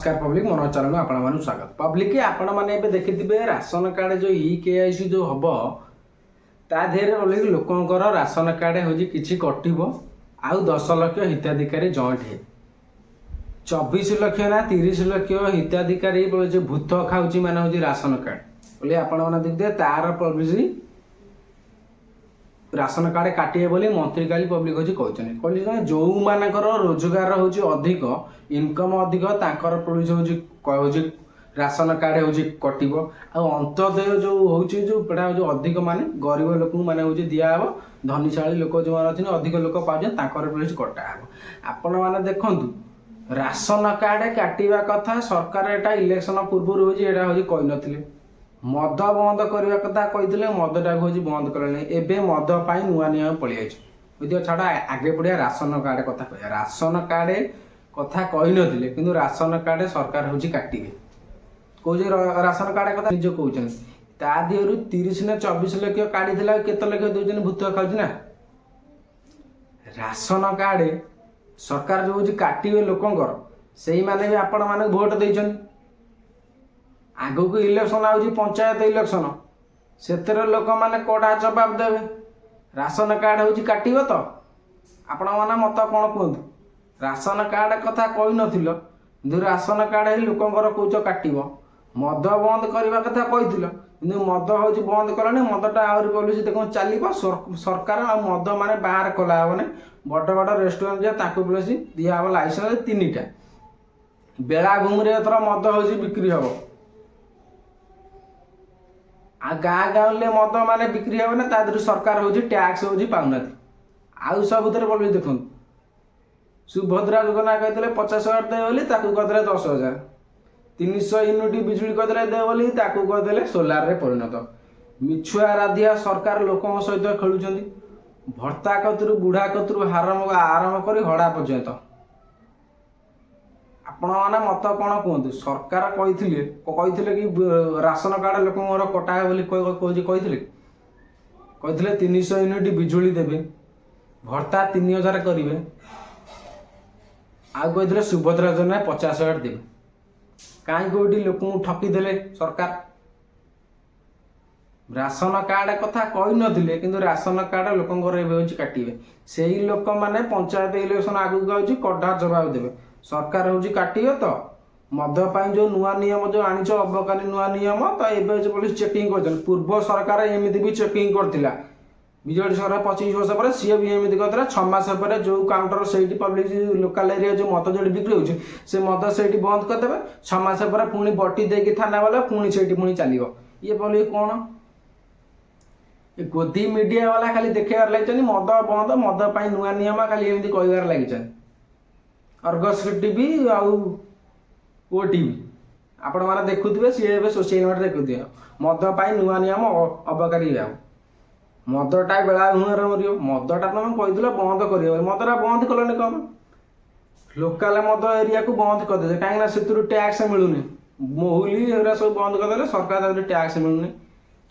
नमस्कार पब्लिक मनोज चरण आपण स्वागत पब्लिक आपण मैंने देखिए राशन कार्ड जो EKYC जो हम ता देहरे अलरेडी लोकंर राशन कार्ड हूँ कि कटो आउ 10 लाख हिताधिकारी जॉइंट है 24 लाख ना 30 लाख हिताधिकारी जो भूत खाऊँ मान हूँ राशन कार्ड बोले आपण देखिए तार पब्लिक राशन कार्ड काटे बोली मंत्री काली पब्लिक हूँ कहते जो मानकर रोजगार हूँ अधिक इनकम अधिक तांकर पुलिस हूँ राशन कार्ड हूँ कटो अंत्योदय जो हूँ जो अधिक माने गरीब लोक मैंने हूँ दिहब धनीशाली लोक जो अच्छे अधिक लोक पाकर पुलिस कटाब आपण मैंने देखु राशन कार्ड काटा कथा सरकार एटा इलेक्शन पूर्व हूँ कही नथिले मद बंद करने कथा कही मदटा हूँ बंद कले एवं मद पाई नुआ नियम पलि बुझे छाड़ा आगे बढ़िया राशन कार्ड कथा कह राशन कार्ड कथा कही नथिले किंतु राशन कार्ड सरकार हूँ काटे कौन राशन कार्ड कथा निज कहते ता दिहर 30 ना 24 लाख काढ़ी केत लाख दौन भूत खाऊ ना राशन कार्ड सरकार जो हूँ काटे लोकंर से मैंने भी आपण मैंने भोट देछन आगु को इलेक्शन आउची पंचायत इलेक्शन से लोक मैंने कड़ा जवाब देवे राशन कार्ड हूँ काटो तो आपण मैंने मत कौन कहतु राशन कार्ड कथा कही नथिल किंतु राशन कार्ड ही लोकंर कौच काटो मद बंद करने कथा कही कि मद हूँ बंद कलानी मदटा आहरी पॉलिसी देख चलो सरकार आ मद माने बाहर कला हेने बड़ बड़ रेस्टोरेंट जाए पॉलिसी दिहब लाइसेंस 3टा बेलाभूमि एथर मद हूँ बिक्री हम आ गाँ गाँव मद माने बिक्री हे ना तादर सरकार हूँ टैक्स हूँ पाऊना आउ सब बोली देखो सुभद्रा योजना कहते 50,000 दे बोली कहते 10,000 300 यूनिट बिजुली कहते दे बोली कहते सोलार रे परिणत मिछुआ राधिया सरकार लोकों सहित खेलुं भर्ता कतरू बुढ़ा कतरू आरंभ कर हड़ा पर्यंत आपण मैंने मत कौन कहतु सरकार कही कि राशन कार्ड लोक कटा बोली कही 300 यूनिट बिजुली देवे भर्ता 3,000 करेंगे आउ कही सुभद्रा योजना 50,000 देवे कहीं कौटी लोक ठकीदे सरकार राशन कार्ड कथा कही नथिले किंतु राशन कार्ड लोकंर एवं काटे से ही लोक मैंने पंचायत इलेक्शन आगू आउची कड़ा जवाब देवे सरकार हूँ काटो तो मद जो नुआ नियम जो आनीच अबकारी नुआ नियम तो ये पुलिस चेकिंग कर पूर्व सरकार एमती भी चेकिंग करथिला विजेडी सरकार 25 वर्ष पर सी भी एमती करता 6 मास पर जो काउंटर से पब्लिक लोकाल एरिया जो मद जो बिक्री हो मद से बंद करदे 6 मास पर पुणी बटी देकी थाना वाला पुणी से पुणी चलो ये बोले कौन गोदी मीडिया वाला खाली देखार लगे मद बंद मद पाई नुआ नियम खाली एमती कहबार लगे अर्गस टीवी आउ ओटीवी आपण मैंने देखुए सी सोशल मीडिया देखुए मद पाई नुआ नियम अबकारी मदटा बेलाभूमि मर मदटा तुम कही बंद कर मदटा बंद कलनि कम लोकाल मद एरिया को बंद करदे कहीं टैक्स मिलूनी मोहली सब बंद करदे सरकार टैक्स मिलूनी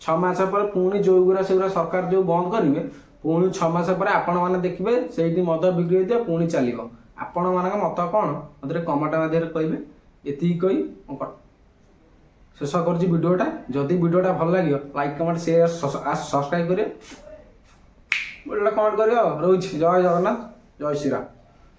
6 मास पर पुणी जो से सरकार जो बंद करेंगे पुणी 6 मास पर आपण मैंने देखिए से मद बिक्री होता पुणी चलो आपण मान मत कौन मतलब कमेंट माध्यम कहे ये कही शेष कर भिडटा जदि भिडटा भल लगे लाइक कमेंट शेयर सब्सक्राइब करें कमेंट कर रोच जय जगन्नाथ जय श्रीराम।